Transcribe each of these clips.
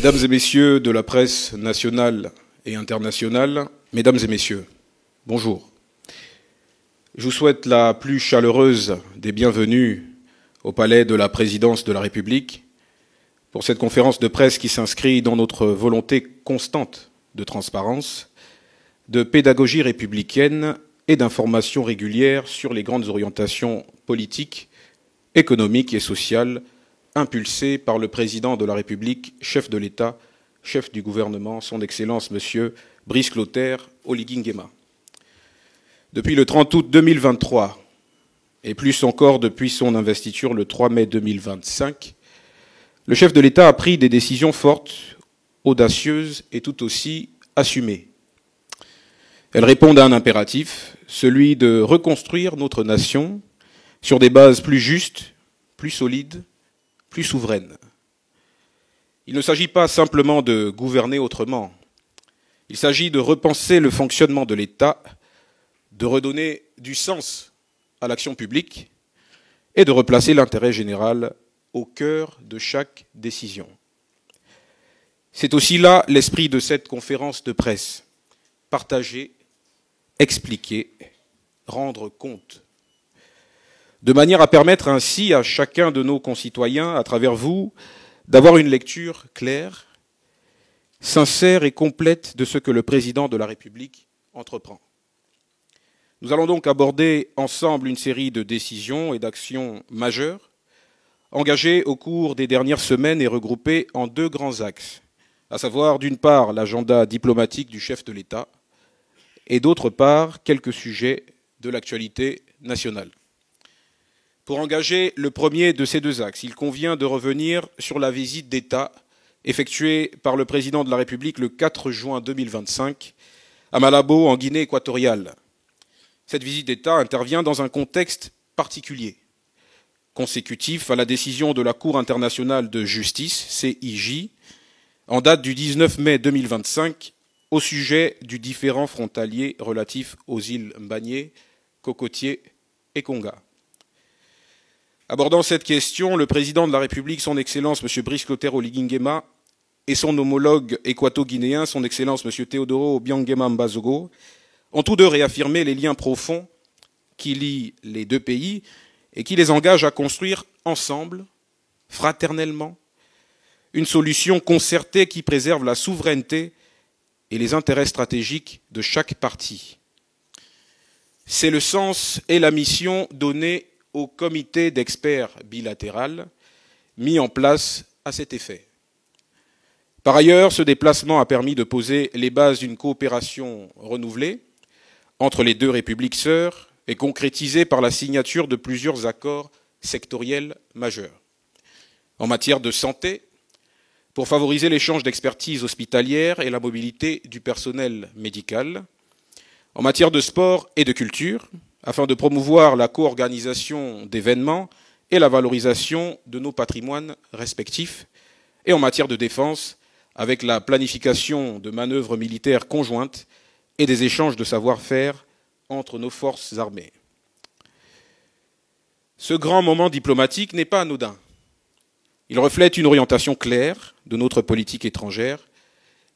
Mesdames et messieurs de la presse nationale et internationale, mesdames et messieurs, bonjour. Je vous souhaite la plus chaleureuse des bienvenues au palais de la présidence de la République pour cette conférence de presse qui s'inscrit dans notre volonté constante de transparence, de pédagogie républicaine et d'information régulière sur les grandes orientations politiques, économiques et sociales impulsées par le président de la République, chef de l'État, chef du gouvernement, son Excellence M. Brice Clotaire Oligui Nguema. Depuis le 30 août 2023, et plus encore depuis son investiture le 3 mai 2025, le chef de l'État a pris des décisions fortes, audacieuses et tout aussi assumées. Elles répondent à un impératif, celui de reconstruire notre nation sur des bases plus justes, plus solides, plus souveraines. Il ne s'agit pas simplement de gouverner autrement. Il s'agit de repenser le fonctionnement de l'État, de redonner du sens à l'action publique et de replacer l'intérêt général au cœur de chaque décision. C'est aussi là l'esprit de cette conférence de presse. Partager, expliquer, rendre compte. De manière à permettre ainsi à chacun de nos concitoyens, à travers vous, d'avoir une lecture claire, sincère et complète de ce que le président de la République entreprend. Nous allons donc aborder ensemble une série de décisions et d'actions majeures, engagées au cours des dernières semaines et regroupées en deux grands axes, à savoir d'une part l'agenda diplomatique du chef de l'État et d'autre part quelques sujets de l'actualité nationale. Pour engager le premier de ces deux axes, il convient de revenir sur la visite d'État effectuée par le président de la République le 4 juin 2025 à Malabo, en Guinée équatoriale. Cette visite d'État intervient dans un contexte particulier, consécutif à la décision de la Cour internationale de justice, CIJ, en date du 19 mai 2025, au sujet du différend frontalier relatif aux îles Mbagné, Cocotier et Konga. Abordant cette question, le président de la République, son Excellence M. Brice Clotaire Oligui Nguema, et son homologue équato-guinéen, son Excellence M. Teodoro Obiang Mbazogo, ont tous deux réaffirmé les liens profonds qui lient les deux pays et qui les engagent à construire ensemble, fraternellement, une solution concertée qui préserve la souveraineté et les intérêts stratégiques de chaque partie. C'est le sens et la mission donnée au comité d'experts bilatéral mis en place à cet effet. Par ailleurs, ce déplacement a permis de poser les bases d'une coopération renouvelée entre les deux républiques sœurs et concrétisée par la signature de plusieurs accords sectoriels majeurs. En matière de santé, pour favoriser l'échange d'expertise hospitalière et la mobilité du personnel médical, en matière de sport et de culture, afin de promouvoir la co-organisation d'événements et la valorisation de nos patrimoines respectifs, et en matière de défense, avec la planification de manœuvres militaires conjointes et des échanges de savoir-faire entre nos forces armées. Ce grand moment diplomatique n'est pas anodin. Il reflète une orientation claire de notre politique étrangère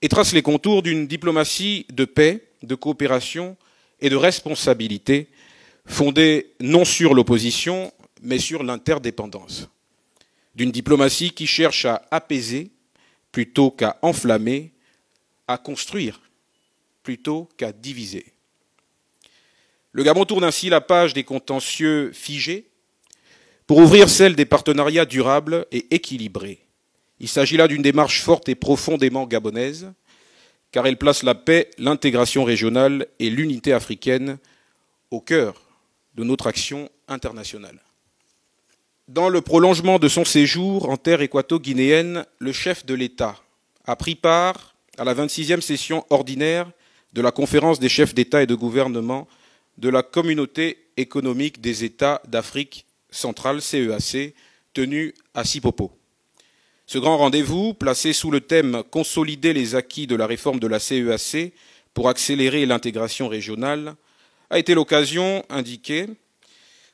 et trace les contours d'une diplomatie de paix, de coopération et de responsabilité fondée non sur l'opposition, mais sur l'interdépendance. D'une diplomatie qui cherche à apaiser plutôt qu'à enflammer, à construire plutôt qu'à diviser. Le Gabon tourne ainsi la page des contentieux figés pour ouvrir celle des partenariats durables et équilibrés. Il s'agit là d'une démarche forte et profondément gabonaise, car elle place la paix, l'intégration régionale et l'unité africaine au cœur de notre action internationale. Dans le prolongement de son séjour en terre équato-guinéenne, le chef de l'État a pris part à la 26e session ordinaire de la conférence des chefs d'État et de gouvernement de la Communauté économique des États d'Afrique centrale, CEAC, tenue à Sipopo. Ce grand rendez-vous, placé sous le thème « Consolider les acquis de la réforme de la CEAC pour accélérer l'intégration régionale », a été l'occasion indiquée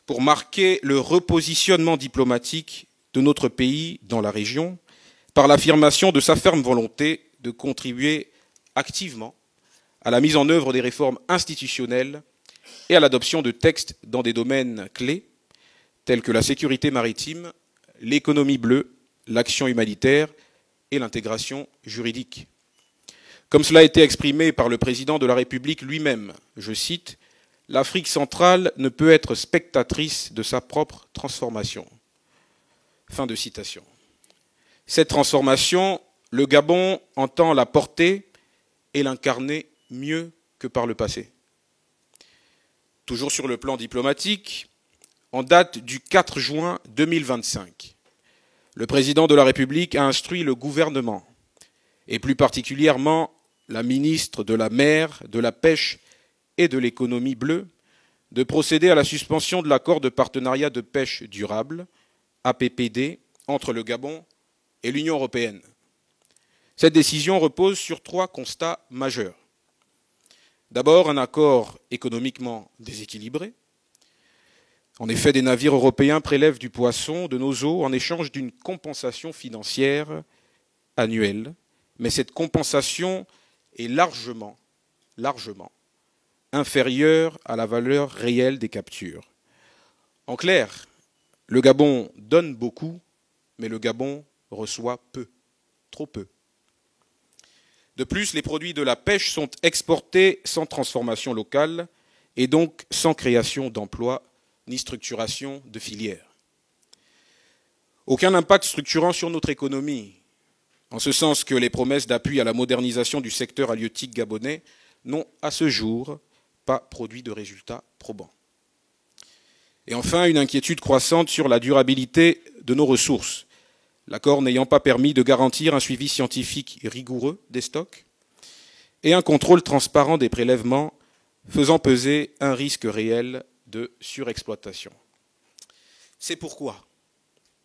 pour marquer le repositionnement diplomatique de notre pays dans la région, par l'affirmation de sa ferme volonté de contribuer activement à la mise en œuvre des réformes institutionnelles et à l'adoption de textes dans des domaines clés tels que la sécurité maritime, l'économie bleue, l'action humanitaire et l'intégration juridique. Comme cela a été exprimé par le président de la République lui-même, je cite, « L'Afrique centrale ne peut être spectatrice de sa propre transformation ». Fin de citation. Cette transformation, le Gabon entend la porter et l'incarner mieux que par le passé. Toujours sur le plan diplomatique, en date du 4 juin 2025, le président de la République a instruit le gouvernement, et plus particulièrement la ministre de la Mer, de la Pêche et de l'économie bleue, de procéder à la suspension de l'accord de partenariat de pêche durable, APPD, entre le Gabon et l'Union européenne. Cette décision repose sur 3 constats majeurs. D'abord, un accord économiquement déséquilibré. En effet, des navires européens prélèvent du poisson de nos eaux en échange d'une compensation financière annuelle, mais cette compensation est largement inférieure à la valeur réelle des captures. En clair, le Gabon donne beaucoup, mais le Gabon reçoit peu, trop peu. De plus, les produits de la pêche sont exportés sans transformation locale et donc sans création d'emplois ni structuration de filières. Aucun impact structurant sur notre économie, en ce sens que les promesses d'appui à la modernisation du secteur halieutique gabonais n'ont à ce jour pas produit de résultats probants. Et enfin, une inquiétude croissante sur la durabilité de nos ressources, l'accord n'ayant pas permis de garantir un suivi scientifique rigoureux des stocks et un contrôle transparent des prélèvements, faisant peser un risque réel de surexploitation. C'est pourquoi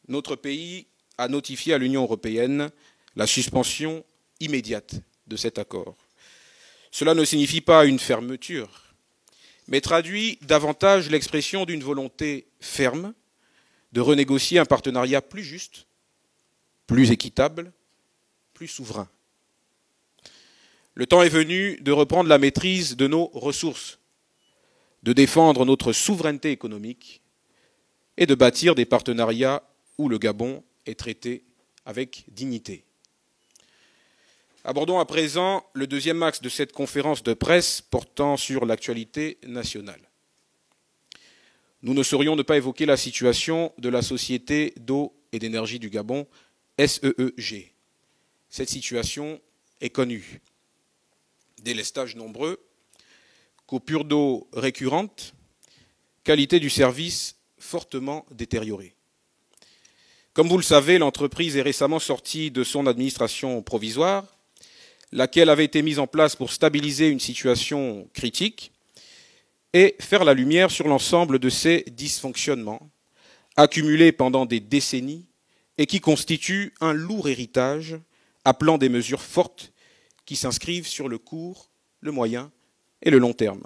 notre pays a notifié à l'Union européenne la suspension immédiate de cet accord. Cela ne signifie pas une fermeture, mais traduit davantage l'expression d'une volonté ferme de renégocier un partenariat plus juste, plus équitable, plus souverain. Le temps est venu de reprendre la maîtrise de nos ressources, de défendre notre souveraineté économique et de bâtir des partenariats où le Gabon est traité avec dignité. Abordons à présent le deuxième axe de cette conférence de presse portant sur l'actualité nationale. Nous ne saurions ne pas évoquer la situation de la Société d'eau et d'énergie du Gabon, SEEG. Cette situation est connue. Délestages nombreux, coupures d'eau récurrentes, qualité du service fortement détériorée. Comme vous le savez, l'entreprise est récemment sortie de son administration provisoire, laquelle avait été mise en place pour stabiliser une situation critique et faire la lumière sur l'ensemble de ces dysfonctionnements accumulés pendant des décennies et qui constituent un lourd héritage appelant des mesures fortes qui s'inscrivent sur le court, le moyen et le long terme.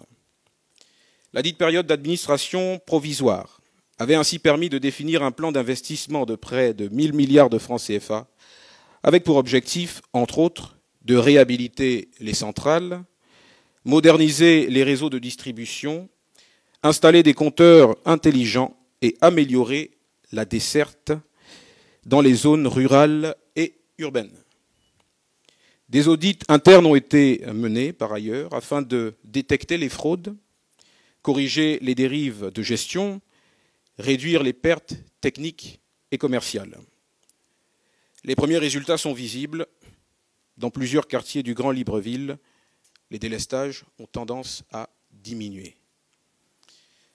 La dite période d'administration provisoire avait ainsi permis de définir un plan d'investissement de près de 1 000 milliards de francs CFA, avec pour objectif, entre autres, de réhabiliter les centrales, moderniser les réseaux de distribution, installer des compteurs intelligents et améliorer la desserte dans les zones rurales et urbaines. Des audits internes ont été menés par ailleurs afin de détecter les fraudes, corriger les dérives de gestion, réduire les pertes techniques et commerciales. Les premiers résultats sont visibles. Dans plusieurs quartiers du Grand Libreville, les délestages ont tendance à diminuer.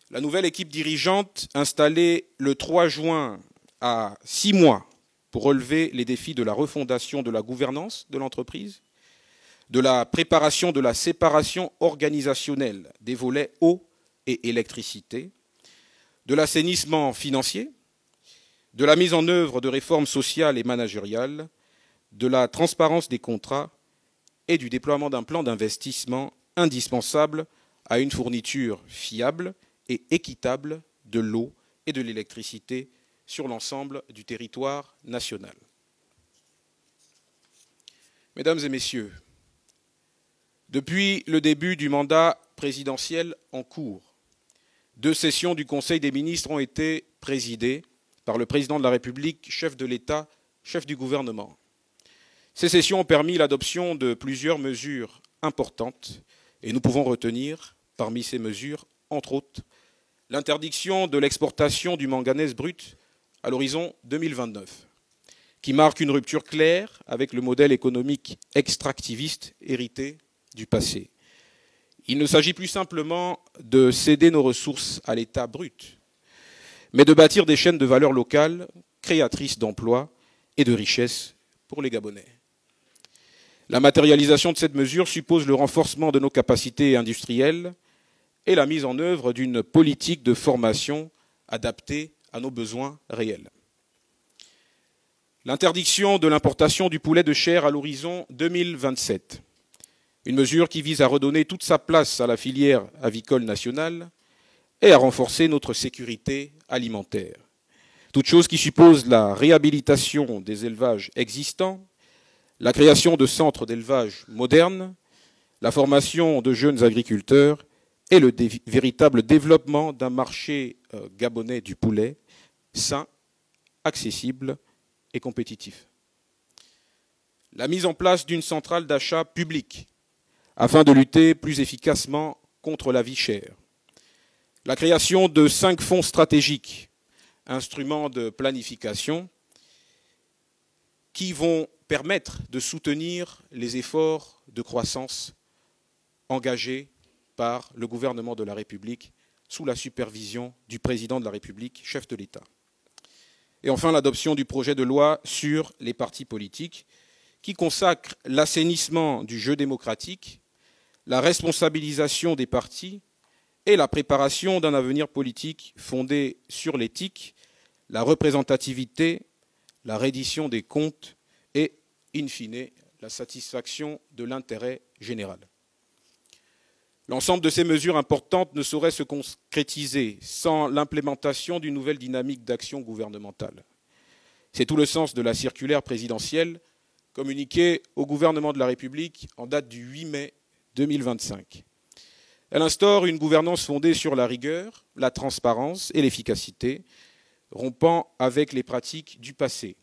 La nouvelle équipe dirigeante, installée le 3 juin à 6 mois pour relever les défis de la refondation de la gouvernance de l'entreprise, de la préparation de la séparation organisationnelle des volets eau et électricité, de l'assainissement financier, de la mise en œuvre de réformes sociales et managériales, de la transparence des contrats et du déploiement d'un plan d'investissement indispensable à une fourniture fiable et équitable de l'eau et de l'électricité sur l'ensemble du territoire national. Mesdames et messieurs, depuis le début du mandat présidentiel en cours, 2 sessions du Conseil des ministres ont été présidées par le président de la République, chef de l'État, chef du gouvernement. Ces sessions ont permis l'adoption de plusieurs mesures importantes et nous pouvons retenir, parmi ces mesures, entre autres, l'interdiction de l'exportation du manganèse brut à l'horizon 2029, qui marque une rupture claire avec le modèle économique extractiviste hérité du passé. Il ne s'agit plus simplement de céder nos ressources à l'État brut, mais de bâtir des chaînes de valeur locales, créatrices d'emplois et de richesses pour les Gabonais. La matérialisation de cette mesure suppose le renforcement de nos capacités industrielles et la mise en œuvre d'une politique de formation adaptée à nos besoins réels. L'interdiction de l'importation du poulet de chair à l'horizon 2027, une mesure qui vise à redonner toute sa place à la filière avicole nationale et à renforcer notre sécurité alimentaire. Toute chose qui suppose la réhabilitation des élevages existants, la création de centres d'élevage modernes, la formation de jeunes agriculteurs et le véritable développement d'un marché gabonais du poulet sain, accessible et compétitif. La mise en place d'une centrale d'achat publique afin de lutter plus efficacement contre la vie chère. La création de 5 fonds stratégiques, instruments de planification, qui vont permettre de soutenir les efforts de croissance engagés par le gouvernement de la République sous la supervision du président de la République, chef de l'État. Et enfin, l'adoption du projet de loi sur les partis politiques qui consacre l'assainissement du jeu démocratique, la responsabilisation des partis et la préparation d'un avenir politique fondé sur l'éthique, la représentativité, la reddition des comptes et, in fine, la satisfaction de l'intérêt général. L'ensemble de ces mesures importantes ne saurait se concrétiser sans l'implémentation d'une nouvelle dynamique d'action gouvernementale. C'est tout le sens de la circulaire présidentielle communiquée au gouvernement de la République en date du 8 mai 2025. Elle instaure une gouvernance fondée sur la rigueur, la transparence et l'efficacité, rompant avec les pratiques du passé.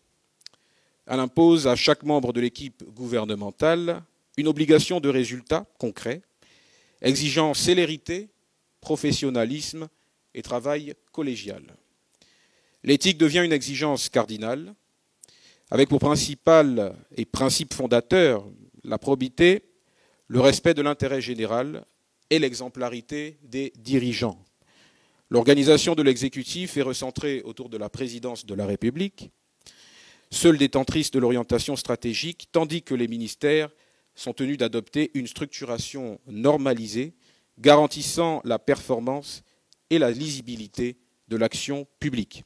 Elle impose à chaque membre de l'équipe gouvernementale une obligation de résultats concrets, exigeant célérité, professionnalisme et travail collégial. L'éthique devient une exigence cardinale, avec pour principal et principe fondateur la probité, le respect de l'intérêt général et l'exemplarité des dirigeants. L'organisation de l'exécutif est recentrée autour de la présidence de la République, seule détentrice de l'orientation stratégique, tandis que les ministères sont tenus d'adopter une structuration normalisée, garantissant la performance et la lisibilité de l'action publique.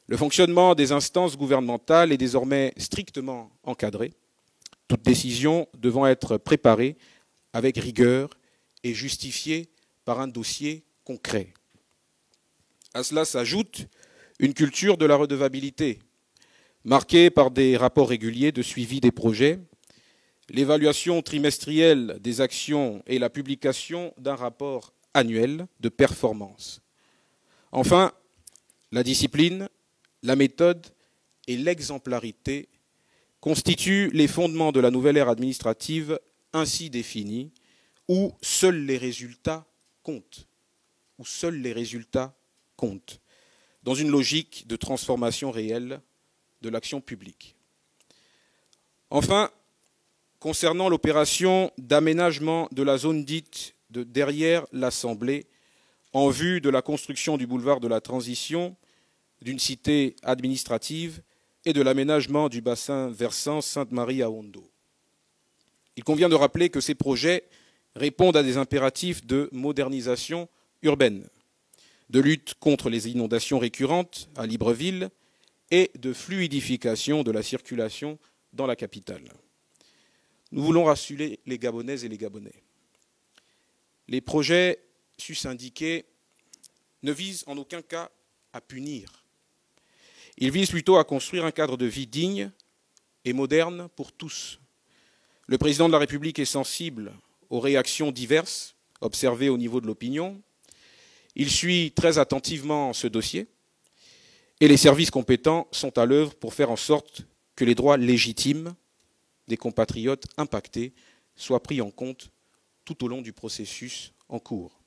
Le fonctionnement des instances gouvernementales est désormais strictement encadré, toute décision devant être préparée avec rigueur et justifiée par un dossier concret. À cela s'ajoute une culture de la redevabilité, marquée par des rapports réguliers de suivi des projets, l'évaluation trimestrielle des actions et la publication d'un rapport annuel de performance. Enfin, la discipline, la méthode et l'exemplarité constituent les fondements de la nouvelle ère administrative ainsi définie, où seuls les résultats comptent, dans une logique de transformation réelle de l'action publique. Enfin, concernant l'opération d'aménagement de la zone dite de derrière l'Assemblée, en vue de la construction du boulevard de la Transition, d'une cité administrative et de l'aménagement du bassin versant Sainte-Marie à Ondo. Il convient de rappeler que ces projets répondent à des impératifs de modernisation urbaine, de lutte contre les inondations récurrentes à Libreville et de fluidification de la circulation dans la capitale. Nous voulons rassurer les Gabonaises et les Gabonais. Les projets sus-indiqués ne visent en aucun cas à punir. Ils visent plutôt à construire un cadre de vie digne et moderne pour tous, Le président de la République est sensible aux réactions diverses observées au niveau de l'opinion. Il suit très attentivement ce dossier et les services compétents sont à l'œuvre pour faire en sorte que les droits légitimes des compatriotes impactés soient pris en compte tout au long du processus en cours.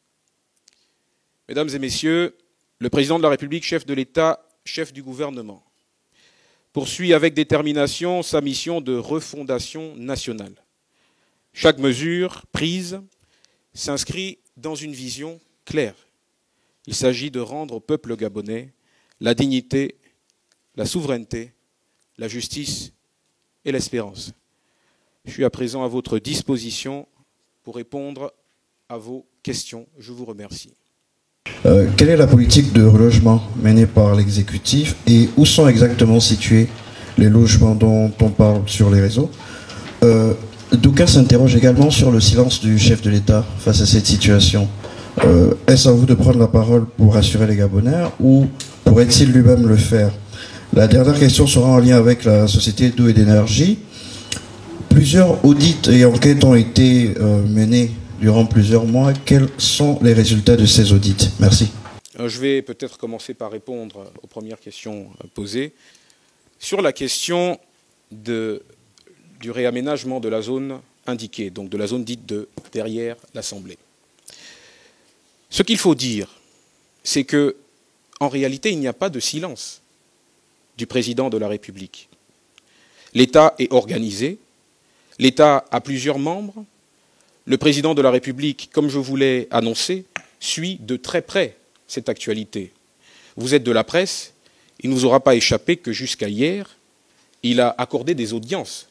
Mesdames et messieurs, le président de la République, chef de l'État, chef du gouvernement, poursuit avec détermination sa mission de refondation nationale. Chaque mesure prise s'inscrit dans une vision claire. Il s'agit de rendre au peuple gabonais la dignité, la souveraineté, la justice et l'espérance. Je suis à présent à votre disposition pour répondre à vos questions. Je vous remercie. Quelle est la politique de relogement menée par l'exécutif et où sont exactement situés les logements dont on parle sur les réseaux? D'aucuns s'interrogent également sur le silence du chef de l'État face à cette situation. Est-ce à vous de prendre la parole pour rassurer les Gabonais ou pourrait-il lui-même le faire? La dernière question sera en lien avec la Société d'eau et d'énergie. Plusieurs audits et enquêtes ont été menés durant plusieurs mois. Quels sont les résultats de ces audits? Merci. Je vais peut-être commencer par répondre aux premières questions posées. Sur la question du réaménagement de la zone indiquée, donc de la zone dite de derrière l'Assemblée. Ce qu'il faut dire, c'est que, en réalité, il n'y a pas de silence du président de la République. L'État est organisé, l'État a plusieurs membres. Le président de la République, comme je vous l'ai annoncé, suit de très près cette actualité. Vous êtes de la presse, il ne vous aura pas échappé que jusqu'à hier, il a accordé des audiences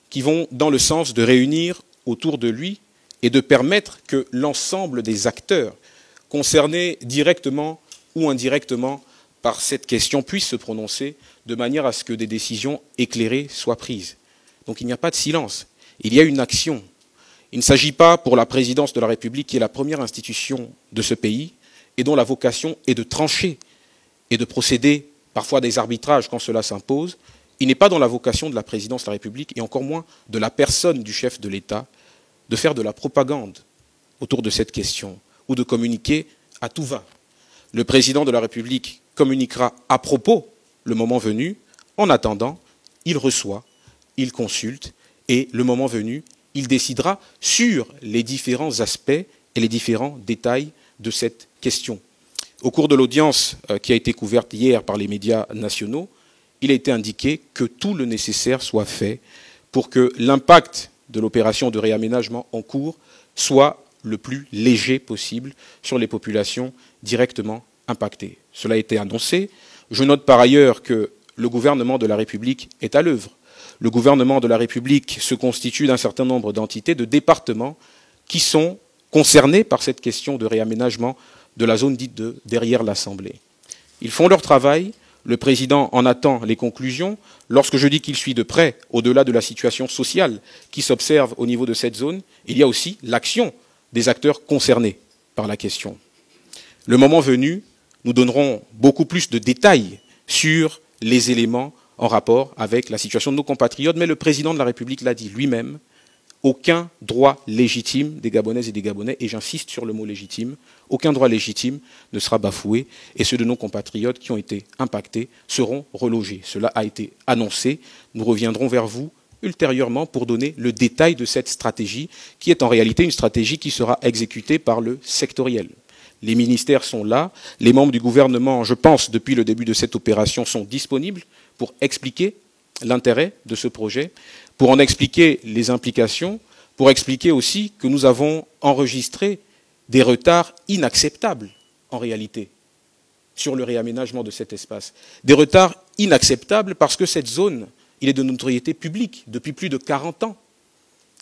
qui vont dans le sens de réunir autour de lui et de permettre que l'ensemble des acteurs concernés directement ou indirectement par cette question puissent se prononcer de manière à ce que des décisions éclairées soient prises. Donc il n'y a pas de silence, il y a une action. Il ne s'agit pas pour la présidence de la République, qui est la première institution de ce pays, et dont la vocation est de trancher et de procéder parfois à des arbitrages quand cela s'impose. Il n'est pas dans la vocation de la présidence de la République, et encore moins de la personne du chef de l'État, de faire de la propagande autour de cette question, ou de communiquer à tout va. Le président de la République communiquera à propos le moment venu. En attendant, il reçoit, il consulte, et le moment venu, il décidera sur les différents aspects et les différents détails de cette question. Au cours de l'audience qui a été couverte hier par les médias nationaux, il a été indiqué que tout le nécessaire soit fait pour que l'impact de l'opération de réaménagement en cours soit le plus léger possible sur les populations directement impactées. Cela a été annoncé. Je note par ailleurs que le gouvernement de la République est à l'œuvre. Le gouvernement de la République se constitue d'un certain nombre d'entités, de départements qui sont concernés par cette question de réaménagement de la zone dite de derrière l'Assemblée. Ils font leur travail, le président en attend les conclusions. Lorsque je dis qu'il suit de près, au-delà de la situation sociale qui s'observe au niveau de cette zone, il y a aussi l'action des acteurs concernés par la question. Le moment venu, nous donnerons beaucoup plus de détails sur les éléments en rapport avec la situation de nos compatriotes, mais le président de la République l'a dit lui-même, aucun droit légitime des Gabonaises et des Gabonais, et j'insiste sur le mot légitime, aucun droit légitime ne sera bafoué, et ceux de nos compatriotes qui ont été impactés seront relogés. Cela a été annoncé, nous reviendrons vers vous ultérieurement pour donner le détail de cette stratégie, qui est en réalité une stratégie qui sera exécutée par le sectoriel. Les ministères sont là, les membres du gouvernement, je pense, depuis le début de cette opération, sont disponibles pour expliquer l'intérêt de ce projet, pour en expliquer les implications, pour expliquer aussi que nous avons enregistré des retards inacceptables, en réalité, sur le réaménagement de cet espace. Des retards inacceptables parce que cette zone, il est de notoriété publique depuis plus de 40 ans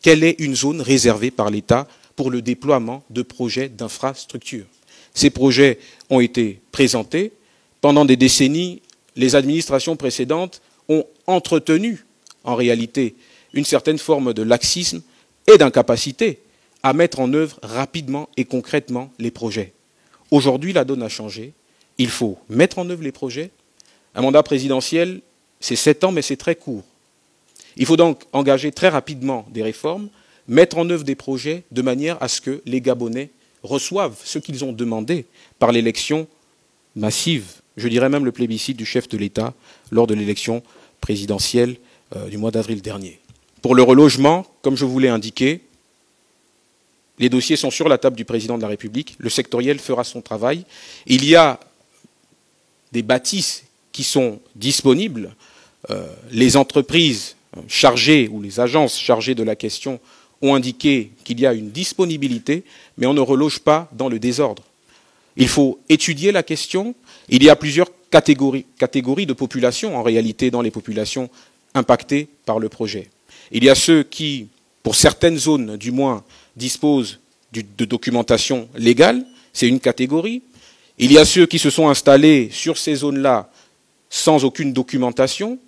qu'elle est une zone réservée par l'État pour le déploiement de projets d'infrastructures. Ces projets ont été présentés. Pendant des décennies, les administrations précédentes ont entretenu, en réalité, une certaine forme de laxisme et d'incapacité à mettre en œuvre rapidement et concrètement les projets. Aujourd'hui, la donne a changé. Il faut mettre en œuvre les projets. Un mandat présidentiel, c'est 7 ans, mais c'est très court. Il faut donc engager très rapidement des réformes, mettre en œuvre des projets de manière à ce que les Gabonais reçoivent ce qu'ils ont demandé par l'élection massive, je dirais même le plébiscite du chef de l'État lors de l'élection présidentielle du mois d'avril dernier. Pour le relogement, comme je vous l'ai indiqué, les dossiers sont sur la table du président de la République, le sectoriel fera son travail. Il y a des bâtisses qui sont disponibles, les entreprises chargées ou les agences chargées de la question ont indiqué qu'il y a une disponibilité, mais on ne reloge pas dans le désordre. Il faut étudier la question. Il y a plusieurs catégories de populations, en réalité, dans les populations impactées par le projet. Il y a ceux qui, pour certaines zones du moins, disposent de documentation légale, c'est une catégorie. Il y a ceux qui se sont installés sur ces zones-là sans aucune documentation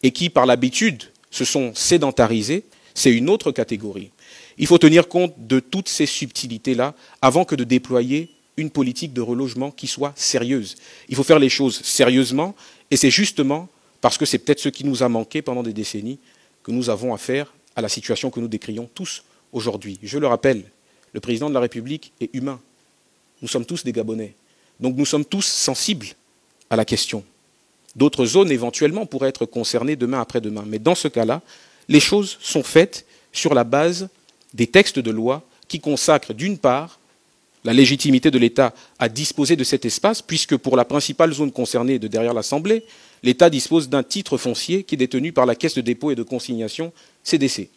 et qui, par l'habitude, se sont sédentarisés, c'est une autre catégorie. Il faut tenir compte de toutes ces subtilités-là avant que de déployer une politique de relogement qui soit sérieuse. Il faut faire les choses sérieusement et c'est justement parce que c'est peut-être ce qui nous a manqué pendant des décennies que nous avons affaire à la situation que nous décrions tous aujourd'hui. Je le rappelle, le président de la République est humain. Nous sommes tous des Gabonais. Donc nous sommes tous sensibles à la question. D'autres zones éventuellement pourraient être concernées demain après-demain. Mais dans ce cas-là, les choses sont faites sur la base des textes de loi qui consacrent d'une part la légitimité de l'État à disposer de cet espace, puisque pour la principale zone concernée de derrière l'Assemblée, l'État dispose d'un titre foncier qui est détenu par la Caisse de dépôt et de consignation CDC.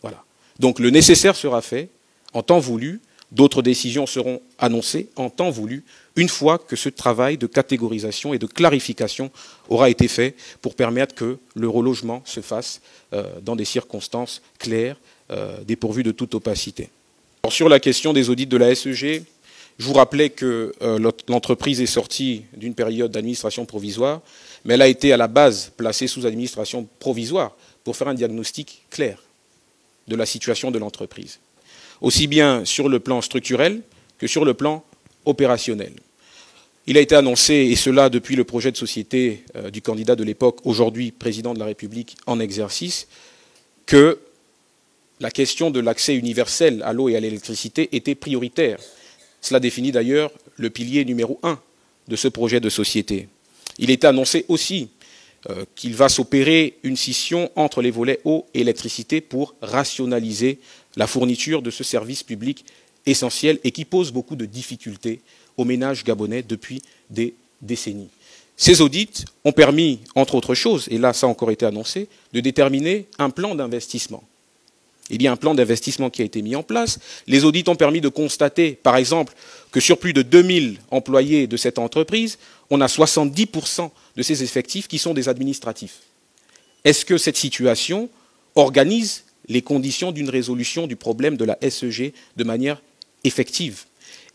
Voilà. Donc le nécessaire sera fait en temps voulu, d'autres décisions seront annoncées en temps voulu, une fois que ce travail de catégorisation et de clarification aura été fait pour permettre que le relogement se fasse dans des circonstances claires, dépourvues de toute opacité. Alors, sur la question des audits de la SEG, je vous rappelais que l'entreprise est sortie d'une période d'administration provisoire, mais elle a été à la base placée sous administration provisoire pour faire un diagnostic clair de la situation de l'entreprise, aussi bien sur le plan structurel que sur le plan opérationnel. Il a été annoncé, et cela depuis le projet de société du candidat de l'époque, aujourd'hui président de la République en exercice, que la question de l'accès universel à l'eau et à l'électricité était prioritaire. Cela définit d'ailleurs le pilier numéro 1 de ce projet de société. Il était annoncé aussi qu'il va s'opérer une scission entre les volets eau et électricité pour rationaliser la fourniture de ce service public essentiel et qui pose beaucoup de difficultés aux ménages gabonais depuis des décennies. Ces audits ont permis, entre autres choses, et là ça a encore été annoncé, de déterminer un plan d'investissement. Il y a un plan d'investissement qui a été mis en place. Les audits ont permis de constater, par exemple, que sur plus de 2000 employés de cette entreprise, on a 70% de ces effectifs qui sont des administratifs. Est-ce que cette situation organise les conditions d'une résolution du problème de la SEG de manière effective?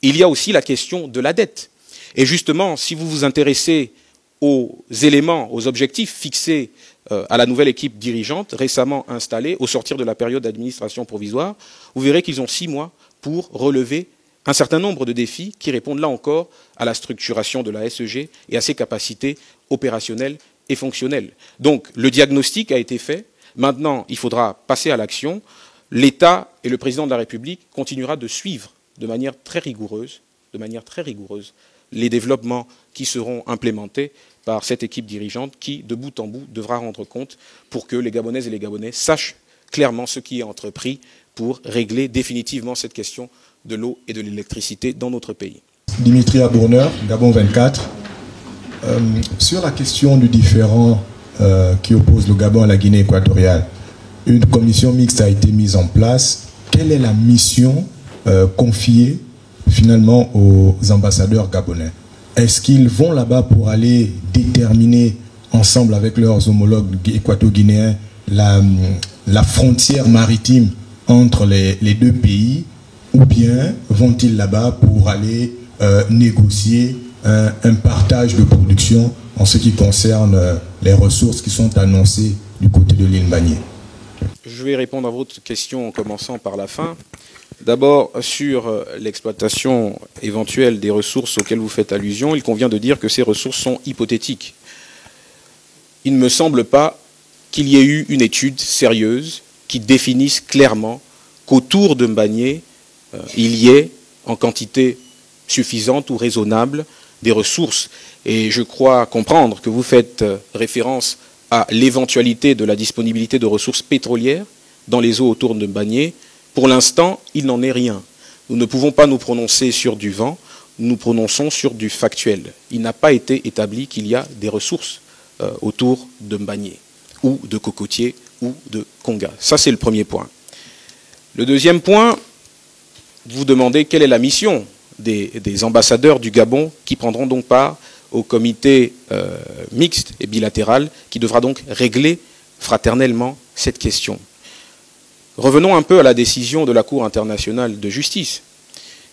Il y a aussi la question de la dette. Et justement, si vous vous intéressez aux éléments, aux objectifs fixés à la nouvelle équipe dirigeante récemment installée au sortir de la période d'administration provisoire, vous verrez qu'ils ont 6 mois pour relever un certain nombre de défis qui répondent là encore à la structuration de la SEG et à ses capacités opérationnelles et fonctionnelles. Donc le diagnostic a été fait, maintenant il faudra passer à l'action. L'État et le président de la République continuera de suivre de manière très rigoureuse les développements qui seront implémentés par cette équipe dirigeante qui, de bout en bout, devra rendre compte pour que les Gabonaises et les Gabonais sachent clairement ce qui est entrepris pour régler définitivement cette question de l'eau et de l'électricité dans notre pays. Dimitri Abourneur, Gabon 24. Sur la question du différend qui oppose le Gabon à la Guinée équatoriale, une commission mixte a été mise en place. Quelle est la mission confiée finalement aux ambassadeurs gabonais? Est-ce qu'ils vont là-bas pour aller déterminer ensemble avec leurs homologues équato-guinéens la frontière maritime entre les deux pays, ou bien vont-ils là-bas pour aller négocier un partage de production en ce qui concerne les ressources qui sont annoncées du côté de l'île Magné? Je vais répondre à votre question en commençant par la fin. D'abord, sur l'exploitation éventuelle des ressources auxquelles vous faites allusion, il convient de dire que ces ressources sont hypothétiques. Il ne me semble pas qu'il y ait eu une étude sérieuse qui définisse clairement qu'autour de Mbagné, il y ait en quantité suffisante ou raisonnable des ressources. Et je crois comprendre que vous faites référence à l'éventualité de la disponibilité de ressources pétrolières dans les eaux autour de Mbagné. Pour l'instant, il n'en est rien. Nous ne pouvons pas nous prononcer sur du vent, nous nous prononçons sur du factuel. Il n'a pas été établi qu'il y a des ressources autour de Mbagné, ou de cocotiers, ou de Konga. Ça, c'est le premier point. Le deuxième point, vous demandez quelle est la mission des ambassadeurs du Gabon qui prendront donc part au comité mixte et bilatéral qui devra donc régler fraternellement cette question. Revenons un peu à la décision de la Cour internationale de justice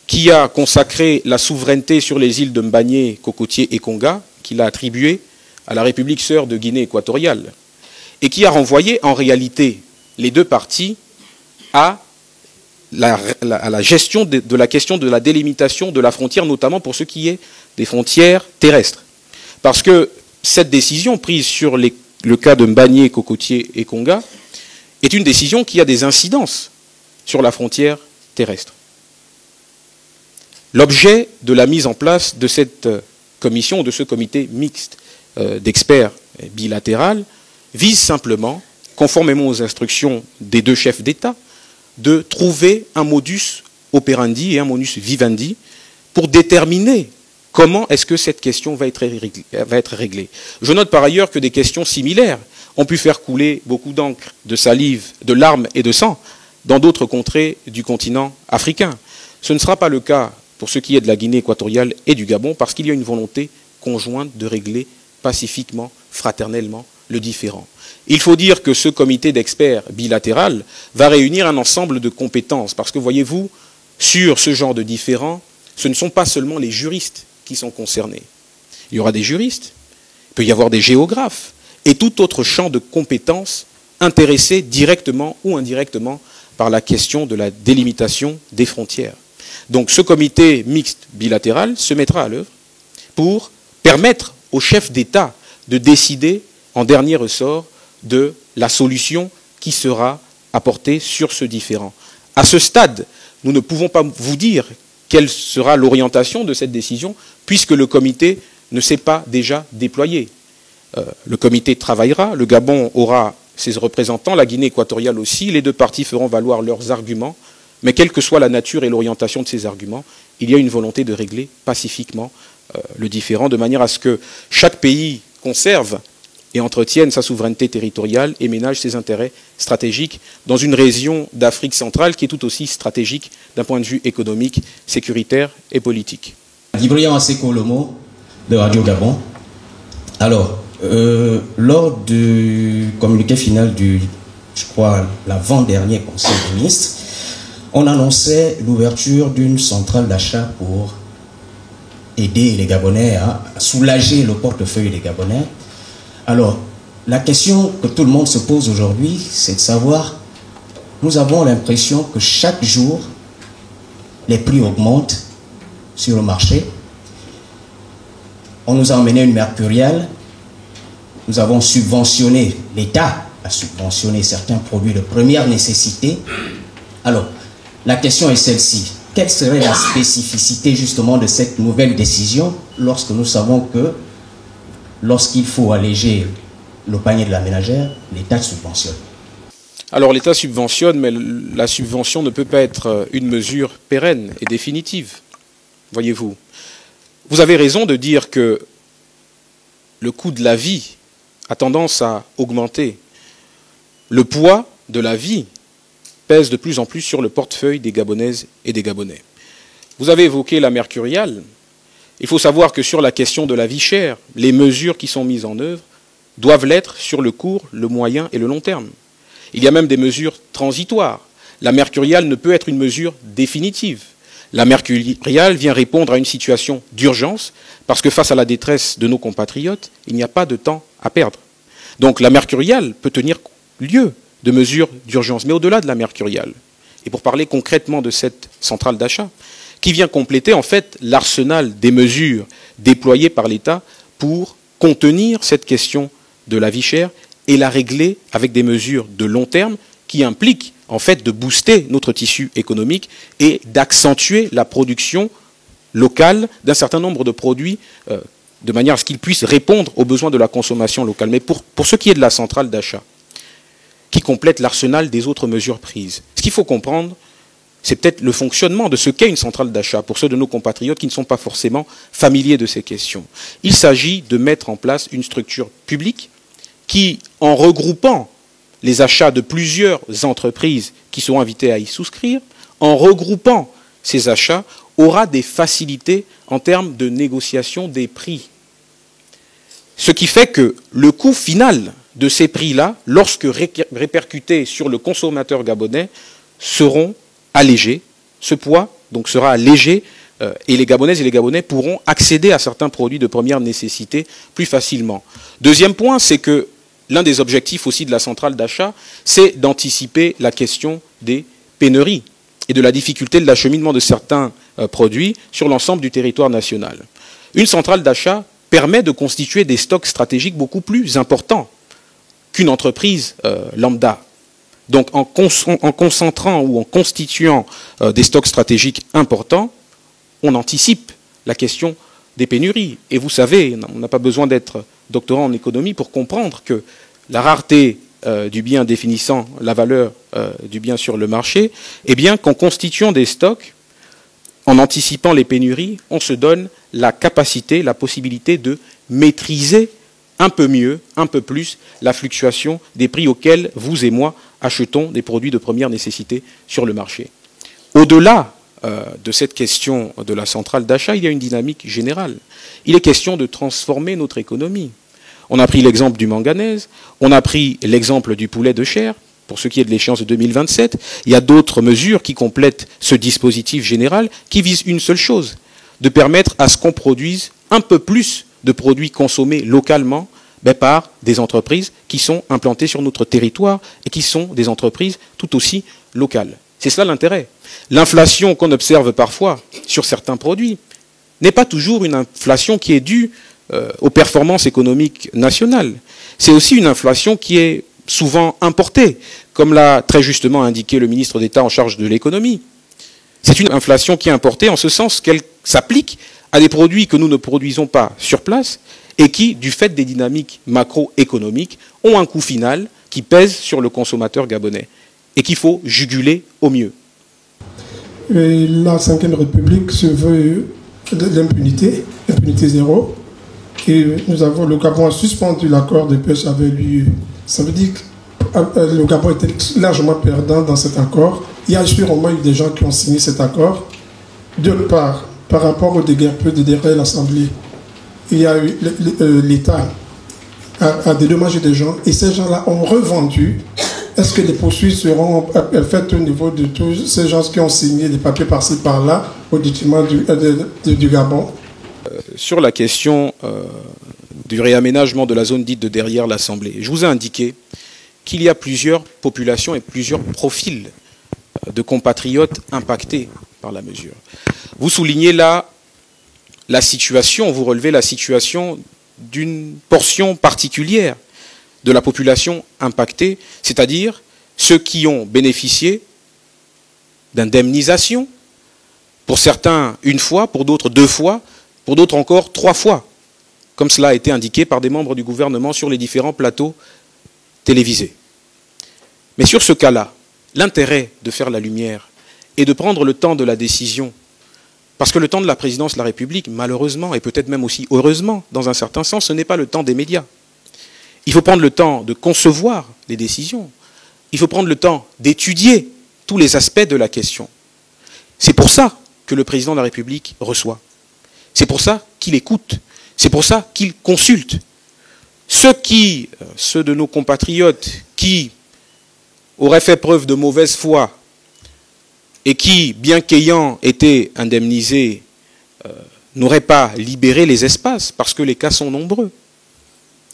qui a consacré la souveraineté sur les îles de Mbagné, Cocotier et Konga, qu'il a attribuée à la République sœur de Guinée équatoriale et qui a renvoyé en réalité les deux parties à la gestion de la question de la délimitation de la frontière, notamment pour ce qui est des frontières terrestres. Parce que cette décision prise sur le cas de Mbagné, Cocotier et Konga est une décision qui a des incidences sur la frontière terrestre. L'objet de la mise en place de cette commission, de ce comité mixte d'experts bilatéral, vise simplement, conformément aux instructions des deux chefs d'État, de trouver un modus operandi et un modus vivendi pour déterminer comment est-ce que cette question va être réglée. Je note par ailleurs que des questions similaires ont pu faire couler beaucoup d'encre, de salive, de larmes et de sang dans d'autres contrées du continent africain. Ce ne sera pas le cas pour ce qui est de la Guinée équatoriale et du Gabon, parce qu'il y a une volonté conjointe de régler pacifiquement, fraternellement, le différend. Il faut dire que ce comité d'experts bilatéral va réunir un ensemble de compétences, parce que voyez-vous, sur ce genre de différend, ce ne sont pas seulement les juristes qui sont concernés. Il y aura des juristes, il peut y avoir des géographes, et tout autre champ de compétences intéressés directement ou indirectement par la question de la délimitation des frontières. Donc ce comité mixte bilatéral se mettra à l'œuvre pour permettre aux chefs d'État de décider en dernier ressort de la solution qui sera apportée sur ce différend. À ce stade, nous ne pouvons pas vous dire quelle sera l'orientation de cette décision, puisque le comité ne s'est pas déjà déployé. Le comité travaillera, le Gabon aura ses représentants, la Guinée équatoriale aussi, les deux parties feront valoir leurs arguments, mais quelle que soit la nature et l'orientation de ces arguments, il y a une volonté de régler pacifiquement le différend, de manière à ce que chaque pays conserve et entretienne sa souveraineté territoriale et ménage ses intérêts stratégiques dans une région d'Afrique centrale qui est tout aussi stratégique d'un point de vue économique, sécuritaire et politique. Guibrian Aseko-Lomo de Radio Gabon. Alors, lors du communiqué final je crois, l'avant-dernier Conseil des ministres, on annonçait l'ouverture d'une centrale d'achat pour aider les Gabonais à soulager le portefeuille des Gabonais. Alors, la question que tout le monde se pose aujourd'hui, c'est de savoir, nous avons l'impression que chaque jour, les prix augmentent sur le marché. On nous a emmené une mercuriale. Nous avons subventionné, l'État a subventionné certains produits de première nécessité. Alors, la question est celle-ci. Quelle serait la spécificité justement de cette nouvelle décision lorsque nous savons que lorsqu'il faut alléger le panier de la ménagère, l'État subventionne? Alors l'État subventionne, mais la subvention ne peut pas être une mesure pérenne et définitive, voyez-vous. Vous avez raison de dire que le coût de la vie a tendance à augmenter. Le poids de la vie pèse de plus en plus sur le portefeuille des Gabonaises et des Gabonais. Vous avez évoqué la mercuriale. Il faut savoir que sur la question de la vie chère, les mesures qui sont mises en œuvre doivent l'être sur le court, le moyen et le long terme. Il y a même des mesures transitoires. La mercuriale ne peut être une mesure définitive. La mercuriale vient répondre à une situation d'urgence parce que face à la détresse de nos compatriotes, il n'y a pas de temps à perdre. Donc la mercuriale peut tenir lieu de mesures d'urgence, mais au-delà de la mercuriale. Et pour parler concrètement de cette centrale d'achat, qui vient compléter en fait l'arsenal des mesures déployées par l'État pour contenir cette question de la vie chère et la régler avec des mesures de long terme qui impliquent en fait de booster notre tissu économique et d'accentuer la production locale d'un certain nombre de produits de manière à ce qu'ils puissent répondre aux besoins de la consommation locale. Mais pour ce qui est de la centrale d'achat, qui complète l'arsenal des autres mesures prises, ce qu'il faut comprendre, c'est peut-être le fonctionnement de ce qu'est une centrale d'achat pour ceux de nos compatriotes qui ne sont pas forcément familiers de ces questions. Il s'agit de mettre en place une structure publique qui, en regroupant les achats de plusieurs entreprises qui seront invitées à y souscrire, en regroupant ces achats, aura des facilités en termes de négociation des prix. Ce qui fait que le coût final de ces prix-là, lorsque répercutés sur le consommateur gabonais, seront allégés. Ce poids donc sera allégé et les Gabonaises et les Gabonais pourront accéder à certains produits de première nécessité plus facilement. Deuxième point, c'est que l'un des objectifs aussi de la centrale d'achat, c'est d'anticiper la question des pénuries et de la difficulté de l'acheminement de certains produits sur l'ensemble du territoire national. Une centrale d'achat permet de constituer des stocks stratégiques beaucoup plus importants qu'une entreprise lambda. Donc en concentrant ou en constituant des stocks stratégiques importants, on anticipe la question des pénuries. Et vous savez, on n'a pas besoin d'être doctorant en économie pour comprendre que la rareté du bien définissant la valeur du bien sur le marché, eh bien qu'en constituant des stocks, en anticipant les pénuries, on se donne la capacité, la possibilité de maîtriser un peu mieux, un peu plus, la fluctuation des prix auxquels vous et moi achetons des produits de première nécessité sur le marché. Au-delà de cette question de la centrale d'achat, il y a une dynamique générale. Il est question de transformer notre économie. On a pris l'exemple du manganèse, on a pris l'exemple du poulet de chair, pour ce qui est de l'échéance de 2027. Il y a d'autres mesures qui complètent ce dispositif général qui vise une seule chose, de permettre à ce qu'on produise un peu plus de produits consommés localement par des entreprises qui sont implantées sur notre territoire et qui sont des entreprises tout aussi locales. C'est cela l'intérêt. L'inflation qu'on observe parfois sur certains produits n'est pas toujours une inflation qui est due aux performances économiques nationales. C'est aussi une inflation qui est souvent importée, comme l'a très justement indiqué le ministre d'État en charge de l'économie. C'est une inflation qui est importée en ce sens qu'elle s'applique à des produits que nous ne produisons pas sur place et qui, du fait des dynamiques macroéconomiques, ont un coût final qui pèse sur le consommateur gabonais et qu'il faut juguler au mieux. Et la Ve République se veut l'impunité, impunité zéro. Et nous avons, le Gabon a suspendu l'accord de pêche avec l'UE. Ça veut dire que le Gabon était largement perdant dans cet accord. Il y a sûrement eu des gens qui ont signé cet accord. De part, par rapport au déguerpissement de derrière l'Assemblée, il y a eu l'État a dédommagé des gens et ces gens-là ont revendu. Est-ce que les poursuites seront faites au niveau de tous ces gens qui ont signé des papiers par-ci par-là au détriment du Gabon? Sur la question du réaménagement de la zone dite de derrière l'Assemblée, je vous ai indiqué qu'il y a plusieurs populations et plusieurs profils de compatriotes impactés par la mesure. Vous soulignez là la situation, vous relevez la situation d'une portion particulière de la population impactée, c'est-à-dire ceux qui ont bénéficié d'indemnisation, pour certains une fois, pour d'autres 2 fois, pour d'autres encore 3 fois, comme cela a été indiqué par des membres du gouvernement sur les différents plateaux télévisés. Mais sur ce cas-là, l'intérêt de faire la lumière et de prendre le temps de la décision, parce que le temps de la présidence de la République, malheureusement, et peut-être même aussi heureusement, dans un certain sens, ce n'est pas le temps des médias. Il faut prendre le temps de concevoir les décisions. Il faut prendre le temps d'étudier tous les aspects de la question. C'est pour ça que le président de la République reçoit. C'est pour ça qu'il écoute. C'est pour ça qu'il consulte. Ceux de nos compatriotes qui auraient fait preuve de mauvaise foi et qui, bien qu'ayant été indemnisés, n'auraient pas libéré les espaces parce que les cas sont nombreux.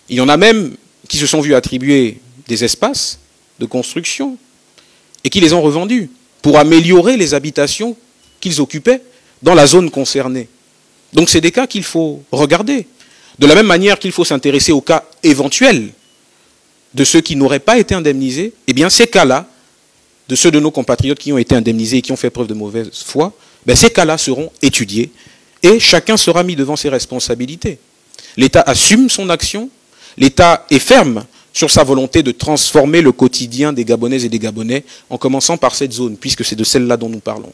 Il y en a même qui se sont vus attribuer des espaces de construction et qui les ont revendus pour améliorer les habitations qu'ils occupaient dans la zone concernée. Donc c'est des cas qu'il faut regarder. De la même manière qu'il faut s'intéresser aux cas éventuels de ceux qui n'auraient pas été indemnisés, eh bien ces cas-là, de ceux de nos compatriotes qui ont été indemnisés et qui ont fait preuve de mauvaise foi, ces cas-là seront étudiés et chacun sera mis devant ses responsabilités. L'État assume son action, l'État est ferme sur sa volonté de transformer le quotidien des Gabonaises et des Gabonais, en commençant par cette zone, puisque c'est de celle-là dont nous parlons.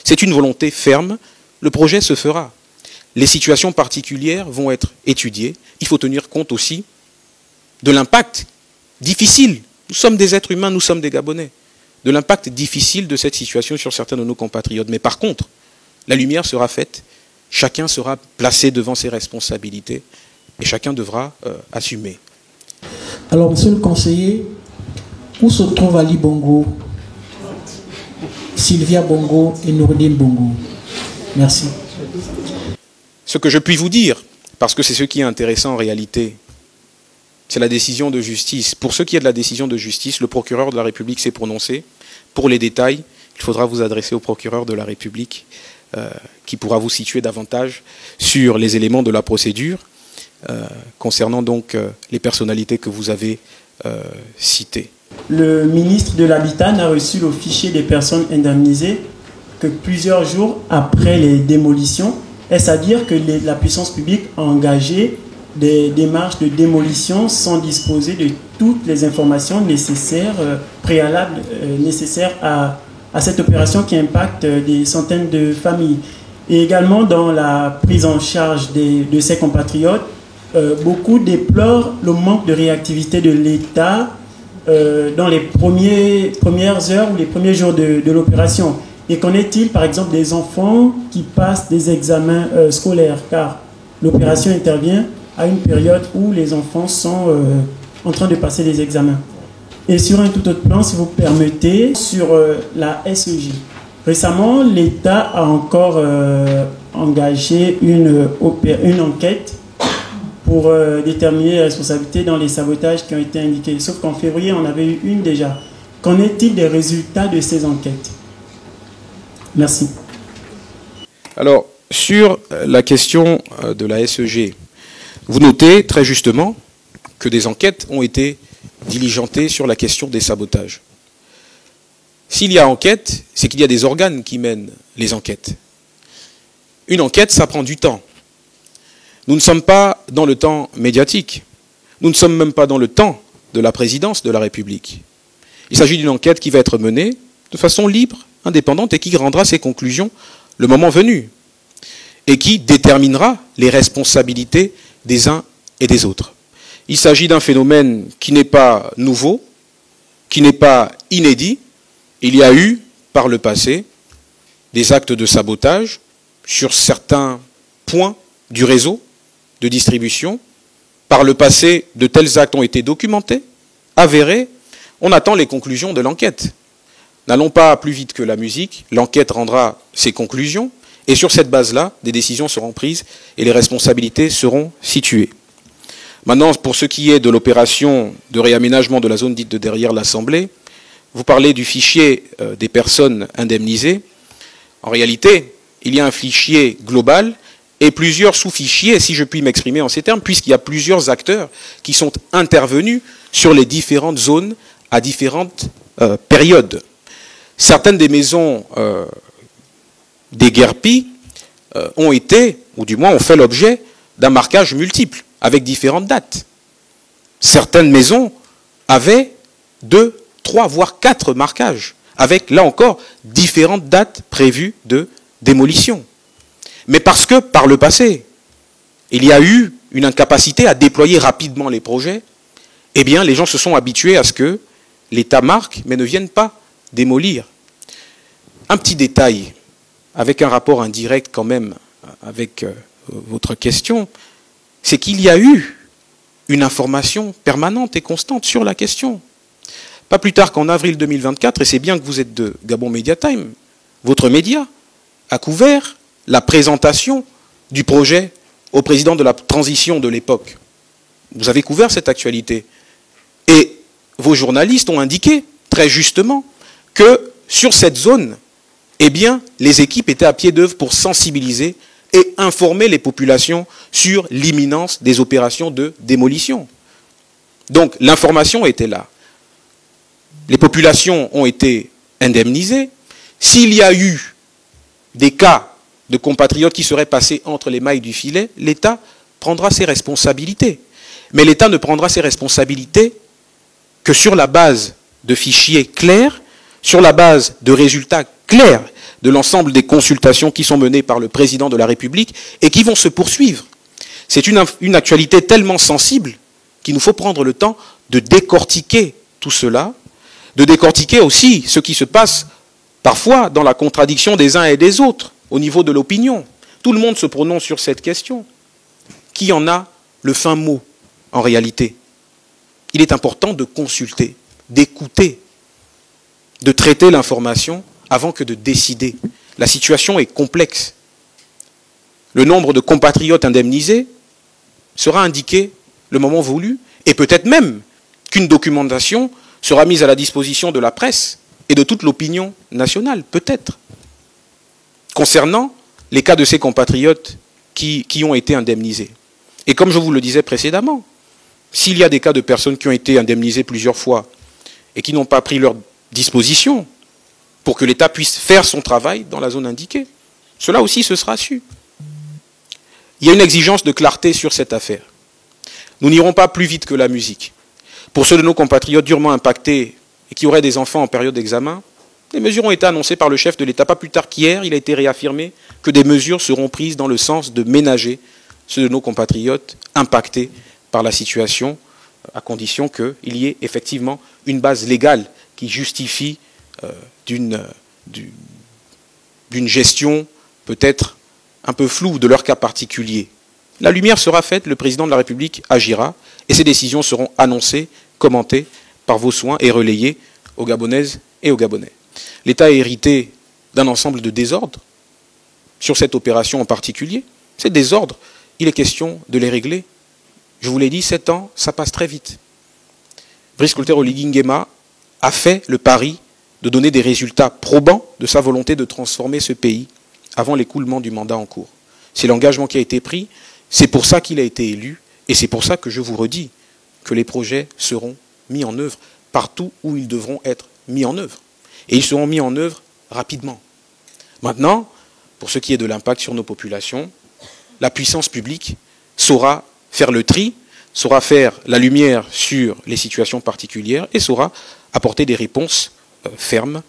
C'est une volonté ferme, le projet se fera. Les situations particulières vont être étudiées. Il faut tenir compte aussi de l'impact difficile. Nous sommes des êtres humains, nous sommes des Gabonais. De l'impact difficile de cette situation sur certains de nos compatriotes. Mais par contre, la lumière sera faite, chacun sera placé devant ses responsabilités et chacun devra assumer. Alors, monsieur le conseiller, où se trouve Ali Bongo, Sylvia Bongo et Nourdine Bongo? Merci. Ce que je puis vous dire, parce que c'est ce qui est intéressant en réalité, c'est la décision de justice. Pour ce qui est de la décision de justice, le procureur de la République s'est prononcé. Pour les détails, il faudra vous adresser au procureur de la République qui pourra vous situer davantage sur les éléments de la procédure concernant donc les personnalités que vous avez citées. Le ministre de l'Habitat n'a reçu le fichier des personnes indemnisées que plusieurs jours après les démolitions. Est-ce à dire que la puissance publique a engagé des démarches de démolition sans disposer de toutes les informations nécessaires, préalables, nécessaires à cette opération qui impacte des centaines de familles? Et également dans la prise en charge de ses compatriotes, beaucoup déplorent le manque de réactivité de l'État dans les premières heures ou les premiers jours de l'opération. Et qu'en est-il, par exemple, des enfants qui passent des examens scolaires? Car l'opération intervient à une période où les enfants sont en train de passer des examens. Et sur un tout autre plan, si vous permettez, sur la SEJ. Récemment, l'État a encore engagé une enquête pour déterminer les responsabilités dans les sabotages qui ont été indiqués. Sauf qu'en février, on avait eu une déjà. Qu'en est-il des résultats de ces enquêtes? Merci. Alors, sur la question de la SEG, vous notez très justement que des enquêtes ont été diligentées sur la question des sabotages. S'il y a enquête, c'est qu'il y a des organes qui mènent les enquêtes. Une enquête, ça prend du temps. Nous ne sommes pas dans le temps médiatique. Nous ne sommes même pas dans le temps de la présidence de la République. Il s'agit d'une enquête qui va être menée de façon libre, indépendante, et qui rendra ses conclusions le moment venu, et qui déterminera les responsabilités des uns et des autres. Il s'agit d'un phénomène qui n'est pas nouveau, qui n'est pas inédit. Il y a eu, par le passé, des actes de sabotage sur certains points du réseau de distribution. Par le passé, de tels actes ont été documentés, avérés. On attend les conclusions de l'enquête. N'allons pas plus vite que la musique, l'enquête rendra ses conclusions, et sur cette base-là, des décisions seront prises et les responsabilités seront situées. Maintenant, pour ce qui est de l'opération de réaménagement de la zone dite de derrière l'Assemblée, vous parlez du fichier des personnes indemnisées. En réalité, il y a un fichier global et plusieurs sous-fichiers, si je puis m'exprimer en ces termes, puisqu'il y a plusieurs acteurs qui sont intervenus sur les différentes zones à différentes périodes. Certaines des maisons déguerpies ont été, ou du moins ont fait l'objet d'un marquage multiple, avec différentes dates. Certaines maisons avaient 2, 3, voire 4 marquages, avec, là encore, différentes dates prévues de démolition. Mais parce que, par le passé, il y a eu une incapacité à déployer rapidement les projets, eh bien, les gens se sont habitués à ce que l'État marque, mais ne vienne pas démolir. Un petit détail, avec un rapport indirect quand même avec votre question, c'est qu'il y a eu une information permanente et constante sur la question. Pas plus tard qu'en avril 2024, et c'est bien que vous êtes de Gabon Media Time, votre média a couvert la présentation du projet au président de la transition de l'époque. Vous avez couvert cette actualité. Et vos journalistes ont indiqué, très justement, que sur cette zone, eh bien, les équipes étaient à pied d'œuvre pour sensibiliser et informer les populations sur l'imminence des opérations de démolition. Donc l'information était là. Les populations ont été indemnisées. S'il y a eu des cas de compatriotes qui seraient passés entre les mailles du filet, l'État prendra ses responsabilités. Mais l'État ne prendra ses responsabilités que sur la base de fichiers clairs, sur la base de résultats clairs de l'ensemble des consultations qui sont menées par le président de la République et qui vont se poursuivre. C'est une actualité tellement sensible qu'il nous faut prendre le temps de décortiquer tout cela, de décortiquer aussi ce qui se passe parfois dans la contradiction des uns et des autres au niveau de l'opinion. Tout le monde se prononce sur cette question. Qui en a le fin mot en réalité? Il est important de consulter, d'écouter, de traiter l'information avant que de décider. La situation est complexe. Le nombre de compatriotes indemnisés sera indiqué le moment voulu, et peut-être même qu'une documentation sera mise à la disposition de la presse et de toute l'opinion nationale, peut-être, concernant les cas de ces compatriotes qui ont été indemnisés. Et comme je vous le disais précédemment, s'il y a des cas de personnes qui ont été indemnisées plusieurs fois et qui n'ont pas pris leur disposition pour que l'État puisse faire son travail dans la zone indiquée, cela aussi se sera su. Il y a une exigence de clarté sur cette affaire. Nous n'irons pas plus vite que la musique. Pour ceux de nos compatriotes durement impactés et qui auraient des enfants en période d'examen, des mesures ont été annoncées par le chef de l'État. Pas plus tard qu'hier, il a été réaffirmé que des mesures seront prises dans le sens de ménager ceux de nos compatriotes impactés par la situation, à condition qu'il y ait effectivement une base légale qui justifie d'une gestion peut-être un peu floue de leur cas particulier. La lumière sera faite, le président de la République agira, et ces décisions seront annoncées, commentées par vos soins et relayées aux Gabonaises et aux Gabonais. L'État a hérité d'un ensemble de désordres sur cette opération en particulier. Ces désordres, il est question de les régler. Je vous l'ai dit, 7 ans, ça passe très vite. Brice Clotaire Oligui Nguema a fait le pari de donner des résultats probants de sa volonté de transformer ce pays avant l'écoulement du mandat en cours. C'est l'engagement qui a été pris, c'est pour ça qu'il a été élu, et c'est pour ça que je vous redis que les projets seront mis en œuvre partout où ils devront être mis en œuvre. Et ils seront mis en œuvre rapidement. Maintenant, pour ce qui est de l'impact sur nos populations, la puissance publique saura faire le tri, saura faire la lumière sur les situations particulières et saura apporter des réponses fermes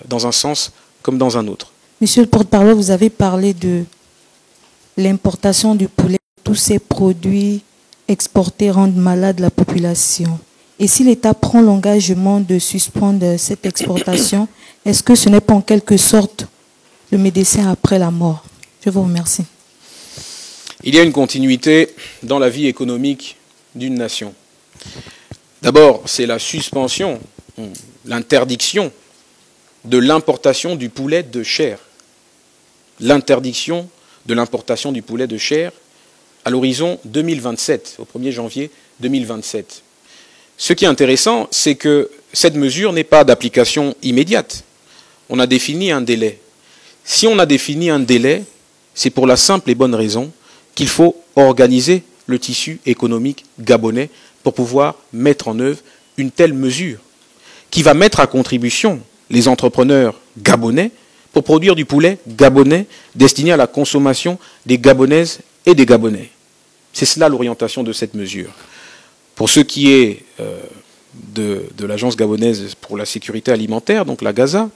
dans un sens comme dans un autre. Monsieur le porte-parole, vous avez parlé de l'importation du poulet. Tous ces produits exportés rendent malade la population. Et si l'État prend l'engagement de suspendre cette exportation, est-ce que ce n'est pas en quelque sorte le médecin après la mort? Je vous remercie. Il y a une continuité dans la vie économique d'une nation. D'abord, c'est la suspension, l'interdiction de l'importation du poulet de chair. L'interdiction de l'importation du poulet de chair à l'horizon 2027, au 1er janvier 2027. Ce qui est intéressant, c'est que cette mesure n'est pas d'application immédiate. On a défini un délai. Si on a défini un délai, c'est pour la simple et bonne raison qu'il faut organiser le tissu économique gabonais pour pouvoir mettre en œuvre une telle mesure qui va mettre à contribution les entrepreneurs gabonais pour produire du poulet gabonais destiné à la consommation des Gabonaises et des Gabonais. C'est cela l'orientation de cette mesure. Pour ce qui est de l'Agence gabonaise pour la sécurité alimentaire, donc la GAZA,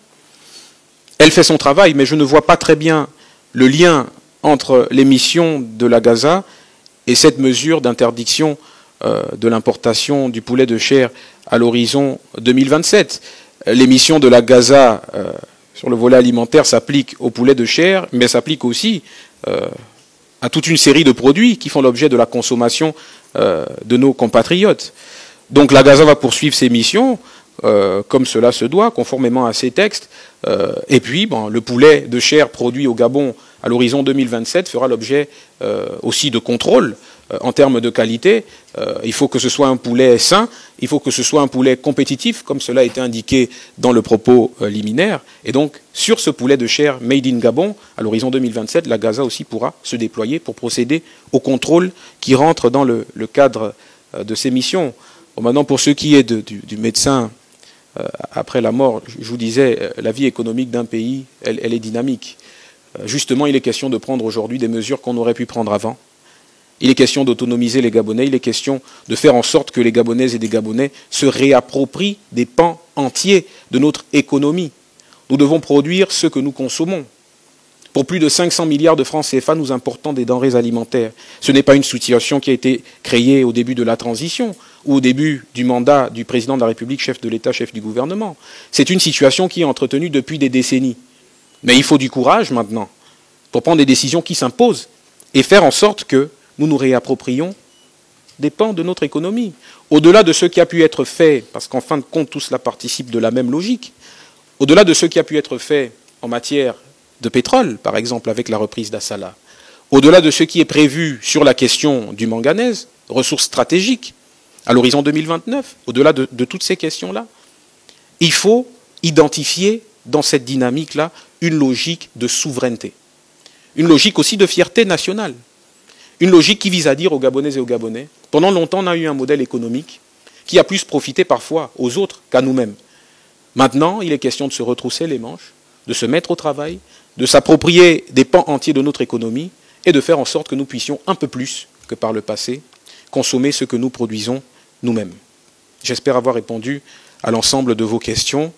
elle fait son travail, mais je ne vois pas très bien le lien entre les missions de la GAZA et cette mesure d'interdiction de l'importation du poulet de chair à l'horizon 2027. Les missions de la GAZA sur le volet alimentaire s'appliquent au poulet de chair, mais s'appliquent aussi à toute une série de produits qui font l'objet de la consommation de nos compatriotes. Donc la GAZA va poursuivre ses missions comme cela se doit, conformément à ces textes. Et puis, le poulet de chair produit au Gabon à l'horizon 2027 fera l'objet aussi de contrôles en termes de qualité. Il faut que ce soit un poulet sain, il faut que ce soit un poulet compétitif, comme cela a été indiqué dans le propos liminaire. Et donc, sur ce poulet de chair made in Gabon, à l'horizon 2027, la GAZA aussi pourra se déployer pour procéder aux contrôles qui rentrent dans le cadre de ces missions. Bon, maintenant, pour ce qui est du médecin après la mort, je vous disais, la vie économique d'un pays, elle est dynamique. Justement, il est question de prendre aujourd'hui des mesures qu'on aurait pu prendre avant. Il est question d'autonomiser les Gabonais, il est question de faire en sorte que les Gabonaises et des Gabonais se réapproprient des pans entiers de notre économie. Nous devons produire ce que nous consommons. Pour plus de 500 milliards de francs CFA, nous importons des denrées alimentaires. Ce n'est pas une situation qui a été créée au début de la transition ou au début du mandat du président de la République, chef de l'État, chef du gouvernement. C'est une situation qui est entretenue depuis des décennies. Mais il faut du courage maintenant pour prendre des décisions qui s'imposent et faire en sorte que nous nous réapproprions des pans de notre économie. Au-delà de ce qui a pu être fait, parce qu'en fin de compte, tout cela participe de la même logique, au-delà de ce qui a pu être fait en matière de pétrole, par exemple avec la reprise d'Assala, au-delà de ce qui est prévu sur la question du manganèse, ressource stratégique, à l'horizon 2029, au-delà de toutes ces questions-là, il faut identifier dans cette dynamique-là une logique de souveraineté, une logique aussi de fierté nationale, une logique qui vise à dire aux Gabonaises et aux Gabonais, pendant longtemps on a eu un modèle économique qui a plus profité parfois aux autres qu'à nous-mêmes. Maintenant, il est question de se retrousser les manches, de se mettre au travail, de s'approprier des pans entiers de notre économie et de faire en sorte que nous puissions un peu plus que par le passé consommer ce que nous produisons nous-mêmes. J'espère avoir répondu à l'ensemble de vos questions.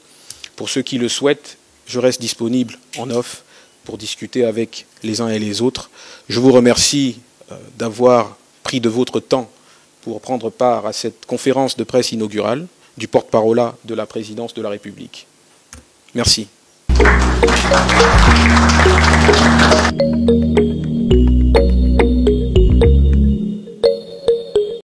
Pour ceux qui le souhaitent, je reste disponible en off pour discuter avec les uns et les autres. Je vous remercie d'avoir pris de votre temps pour prendre part à cette conférence de presse inaugurale du porte-parole de la présidence de la République. Merci.